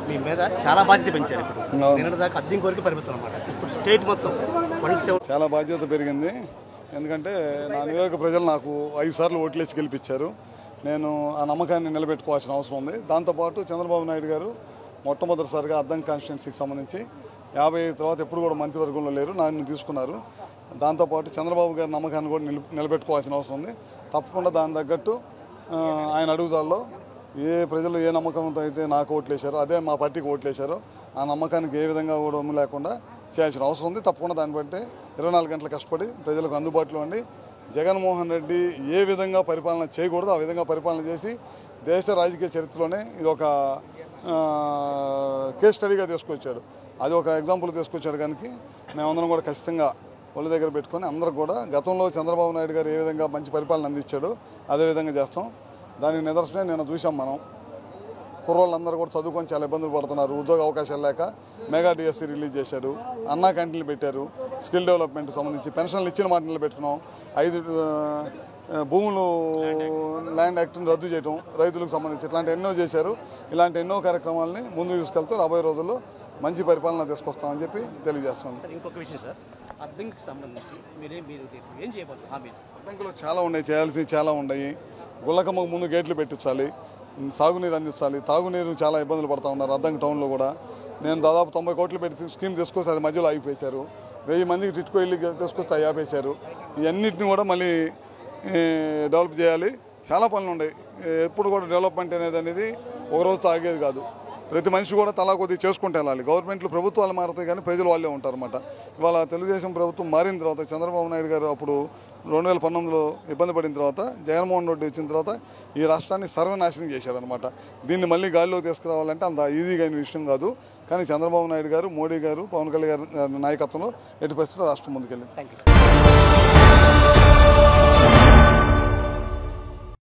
మీ మీద చాలా బాధ్యత పెంచారు. ఇప్పుడు నిన్న దాకా అద్దెం వరకు పరిమితం అన్నమాట. ఇప్పుడు స్టేట్ మొత్తం చాలా బాధ్యత పెరిగింది. ఎందుకంటే నా నియోజక ప్రజలు నాకు 5 సార్లు ఓట్లేసి గెలిపించారు. నేను ఆ నమ్మకాన్ని నిలబెట్టుకోవాల్సిన అవసరం ఉంది. దాంతోపాటు చంద్రబాబు నాయుడు గారు మొట్టమొదటిసారిగా అద్దం కాన్స్టిట్యున్సీకి సంబంధించి 50 తర్వాత ఎప్పుడు కూడా మంత్రివర్గంలో లేరు, నన్ను తీసుకున్నారు. దాంతోపాటు చంద్రబాబు గారి నమ్మకాన్ని కూడా నిలబెట్టుకోవాల్సిన అవసరం ఉంది. తప్పకుండా దాని తగ్గట్టు ఆయన అడుగుదాల్లో ఏ ప్రజలు ఏ నమ్మకంతో అయితే నాకు ఓట్లేశారో అదే మా పార్టీకి ఓట్లేశారో ఆ నమ్మకానికి ఏ విధంగా కూడా ఉమ్ము లేకుండా చేయాల్సిన అవసరం ఉంది. తప్పకుండా దాన్ని బట్టి 24 గంటలు కష్టపడి ప్రజలకు అందుబాటులో ఉండి జగన్మోహన్ రెడ్డి ఏ విధంగా పరిపాలన చేయకూడదు ఆ విధంగా పరిపాలన చేసి దేశ రాజకీయ చరిత్రలోనే ఇది ఒక కేస్ స్టడీగా తీసుకొచ్చాడు. అది ఒక ఎగ్జాంపుల్ తీసుకొచ్చాడు. కనుక మేమందరం కూడా ఖచ్చితంగా ఒళ్ళ దగ్గర పెట్టుకొని అందరూ కూడా గతంలో చంద్రబాబు నాయుడు గారు ఏ విధంగా మంచి పరిపాలన అందించాడో అదేవిధంగా చేస్తాం. దానికి నిదర్శనం నిన్న చూసాం మనం. కుర్రోళ్ళందరూ కూడా చదువుకొని చాలా ఇబ్బందులు పడుతున్నారు. ఉద్యోగ అవకాశాలు లేక మెగా డిఎస్సీ రిలీజ్ చేశాడు. అన్నా క్యాంటీన్లు పెట్టారు. స్కిల్ డెవలప్మెంట్ సంబంధించి పెన్షన్లు ఇచ్చిన మాట నిలబెట్టుకున్నాం. 5 భూములు ల్యాండ్ యాక్ట్ని రద్దు చేయడం రైతులకు సంబంధించి ఇట్లాంటి ఎన్నో చేశారు. ఇలాంటి ఎన్నో కార్యక్రమాలని ముందుకు తీసుకెళ్తూ రాబోయే రోజుల్లో మంచి పరిపాలన తీసుకొస్తామని చెప్పి తెలియజేస్తున్నాం. ఇంకొక విషయం సార్, అద్దెంకి సంబంధించి మీరు ఏం చేయబోతున్నారు? అద్దెంకులో చాలా ఉన్నాయి, చేయాల్సినవి చాలా ఉన్నాయి. గుళ్ళకమ్మకు ముందు గేట్లు పెట్టించాలి, సాగునీరు అందించాలి. తాగునీరు చాలా ఇబ్బందులు పడుతూ ఉన్నారు అద్దంకి టౌన్లో కూడా. నేను దాదాపు 90 కోట్లు పెట్టి స్కీమ్ తీసుకొస్తే అది మధ్యలో ఆగిపోయారు. 1000 మందికి టిట్కో ఇల్లు తీసుకొస్తే ఆపేశారు. ఇవన్నిటిని కూడా మళ్ళీ డెవలప్ చేయాలి. చాలా పనులు ఉన్నాయి. ఎప్పుడు కూడా డెవలప్మెంట్ అనేది ఒక రోజుతో ఆగేది కాదు. ప్రతి మనిషి కూడా తలా కొద్దిగా చేసుకుంటూ వెళ్ళాలి. గవర్నమెంట్లు ప్రభుత్వాలు మారుతాయి కానీ ప్రజలు వాళ్ళే ఉంటారన్నమాట. ఇవాళ తెలుగుదేశం ప్రభుత్వం మారిన తర్వాత చంద్రబాబు నాయుడు గారు అప్పుడు 2019లో ఇబ్బంది పడిన తర్వాత జగన్మోహన్ రెడ్డి వచ్చిన తర్వాత ఈ రాష్ట్రాన్ని సర్వనాశనం చేశాడనమాట. దీన్ని మళ్ళీ గాలిలోకి తీసుకురావాలంటే అంత ఈజీగా అయిన విషయం కాదు. కానీ చంద్రబాబు నాయుడు గారు, మోడీ గారు, పవన్ కళ్యాణ్ గారి నాయకత్వంలో ఎట్టి పరిస్థితుల్లో రాష్ట్రం ముందుకెళ్ళింది.